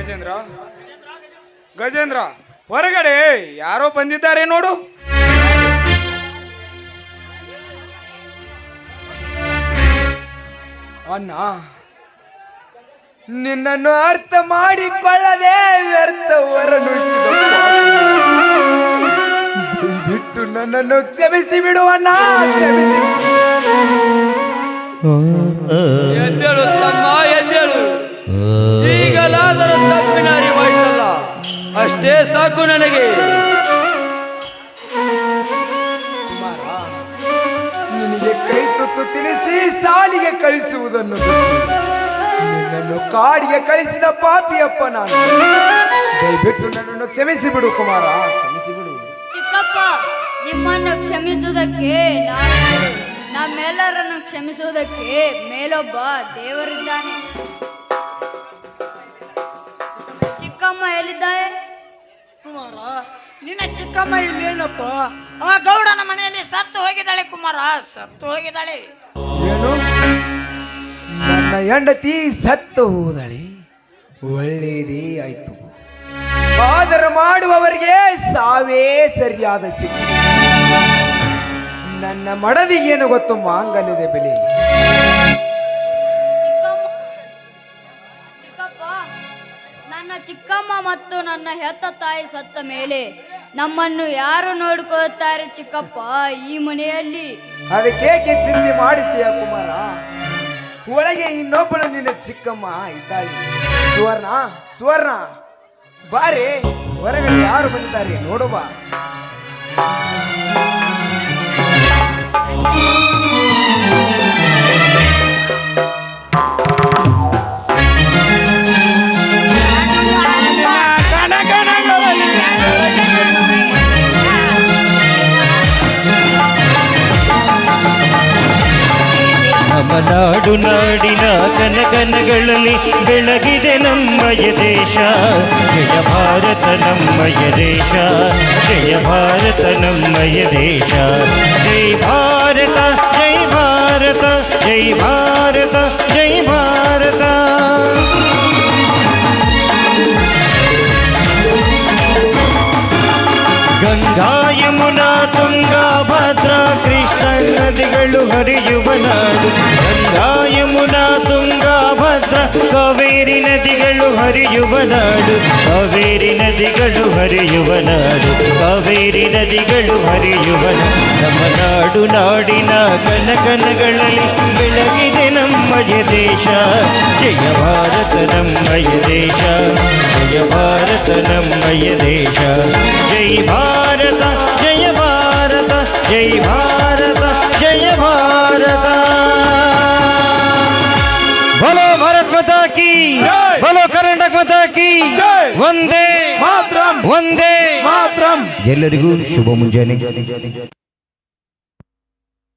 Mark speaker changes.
Speaker 1: ಗಜೇಂದ್ರ ಗಜೇಂದ್ರ ಹೊರಗಡೆ ಯಾರೋ ಬಂದಿದ್ದಾರೆ ನೋಡು.
Speaker 2: ಅಣ್ಣ, ನಿನ್ನನ್ನು ಅರ್ಥ ಮಾಡಿಕೊಳ್ಳದೆ ವ್ಯರ್ಥ ದಯವಿಟ್ಟು ನನ್ನನ್ನು ಕ್ಷಮಿಸಿ ಬಿಡುವಣ್ಣ, ಕ್ಷಮಿಸಿ.
Speaker 3: ಎದ್ದೇಳು ತಮ್ಮ, ಎದ್ದೇಳು. ಈಗಲಾದರೂ ತಪ್ಪಿನ ಅರಿವಾಯ್ತಲ್ಲ, ಅಷ್ಟೇ ಸಾಕು ನನಗೆ.
Speaker 2: ಕುಮಾರ, ನಿನಗೆ ಕೈ ತುತ್ತು ತಿನಿಸಿ ಸಾಲಿಗೆ ಕಳಿಸುವುದನ್ನು ಬಿಟ್ಟು ನಿನ್ನನ್ನು ಕಾಡಿಗೆ ಕಳಿಸಿದ ಪಾಪಿಯಪ್ಪ ನಾನು. ದಯವಿಟ್ಟು ನನ್ನನ್ನು ಕ್ಷಮಿಸಿ ಬಿಡು ಕುಮಾರ, ಕ್ಷಮಿಸಿ ಬಿಡು.
Speaker 4: ಚಿಕ್ಕಪ್ಪ, ನಿಮ್ಮನ್ನು ಕ್ಷಮಿಸುವುದಕ್ಕೆ ನಾನು, ನಮ್ಮೆಲ್ಲರನ್ನು ಕ್ಷಮಿಸುವುದಕ್ಕೆ ಮೇಲೊಬ್ಬ ದೇವರಿದ್ದಾನೆ. ಚಿಕ್ಕಮ್ಮ ಎಲ್ಲಿದ್ದಾರೆ?
Speaker 5: ಕುಮಾರ, ನಿನ್ನ ಚಿಕ್ಕಮ್ಮ ಇಲ್ಲೇನಪ್ಪ? ಆ ಗೌಡನ ಮನೆಯಲ್ಲಿ ಸತ್ತು ಹೋಗಿದ್ದಾಳೆ ಕುಮಾರ, ಸತ್ತು ಹೋಗಿದ್ದಾಳೆ.
Speaker 2: ಏನು, ನನ್ನ ಹೆಂಡತಿ ಸತ್ತು ಹೋದಳೆ? ಒಳ್ಳೇದೇ ಆಯ್ತು. ಆದರ ಮಾಡುವವರಿಗೆ ಸಾವೇ ಸರಿಯಾದ ಶಿಕ್ಷೆ. ನನ್ನ ಮಡದಿಗೇನು ಗೊತ್ತು ಮಾಂಗಲ್ಯದ ಬೆಲೆ.
Speaker 4: ಚಿಕ್ಕಪ್ಪ, ನನ್ನ ಚಿಕ್ಕಮ್ಮ ಮತ್ತು ನನ್ನ ಹೆತ್ತ ತಾಯಿ ಸತ್ತ ಮೇಲೆ ನಮ್ಮನ್ನು ಯಾರು ನೋಡಿಕೊಳ್ಳುತ್ತಾರೆ ಚಿಕ್ಕಪ್ಪ ಈ ಮನೆಯಲ್ಲಿ?
Speaker 2: ಅದಕ್ಕೇಕೆ ಚಿಂತೆ ಮಾಡುತ್ತೀಯ ಕುಮಾರ? ಒಳಗೆ ಇನ್ನೊಬ್ಬಳು ನಿನ್ನ ಚಿಕ್ಕಮ್ಮ ಇದ್ದಾಳೆ. ಸುವರ್ಣ, ಸುವರ್ಣ, ಬಾರೆ, ಹೊರಗಡೆ ಯಾರು ಬಂದಿದ್ದಾರೆ ನೋಡು ಬಾ.
Speaker 6: ನಮ್ಮ ನಾಡು ನಾಡಿನ ಕನಕನಗಳಲ್ಲಿ ಬೆಳಗಿದೆ ನಮ್ಮಯ ದೇಶ. ಜಯ ಭಾರತ ನಮ್ಮಯ ದೇಶ, ಜಯ ಭಾರತ ನಮ್ಮಯ ದೇಶ. ಜೈ ಭಾರತ, ಜೈ ಭಾರತ, ಜೈ ಭಾರತ, ಜೈ ಭಾರತ. ಗಂಗಾ ಯಮುನಾ ತುಂಗಾ ಭದ್ರಾ ಕೃಷ್ಣ ನದಿಗಳು ಹರಿಯುವ ನಾಡು. ಗಂಗಾ ಯಮುನಾ ತುಂಗಾ ಭದ್ರಾ ಕಾವೇರಿ ನದಿಗಳು ಹರಿಯುವ ನಾಡು. ಕಾವೇರಿ ನದಿಗಳು ಹರಿಯುವ ನಾಡು. ಕಾವೇರಿ ನದಿಗಳು ಹರಿಯುವ ನಾಡು. ನಮ್ಮ ನಾಡು ನಾಡಿನ ಕನಕನಗಳಲ್ಲಿ ಬೆಳಗಿದೆ ನಮ್ಮಯ ದೇಶ. ಜಯ ಭಾರತ ನಮ್ಮಯ ದೇಶ, ಜಯ ಭಾರತ ನಮ್ಮಯ ದೇಶ. ಜೈ ಭಾರತ, ಜಯ ಭಾರತ, ಜೈ ಭಾರತ, ಜಯ ಭಾರತ. बोलो भारत माता की, बोलो कर्नाटक माता की, ವಂದೇ ಮಾತರಂ, ವಂದೇ ಮಾತರಂ. ಎಲ್ಲರಿಗೂ ಶುಭ ಮುಂಜಾನೆ.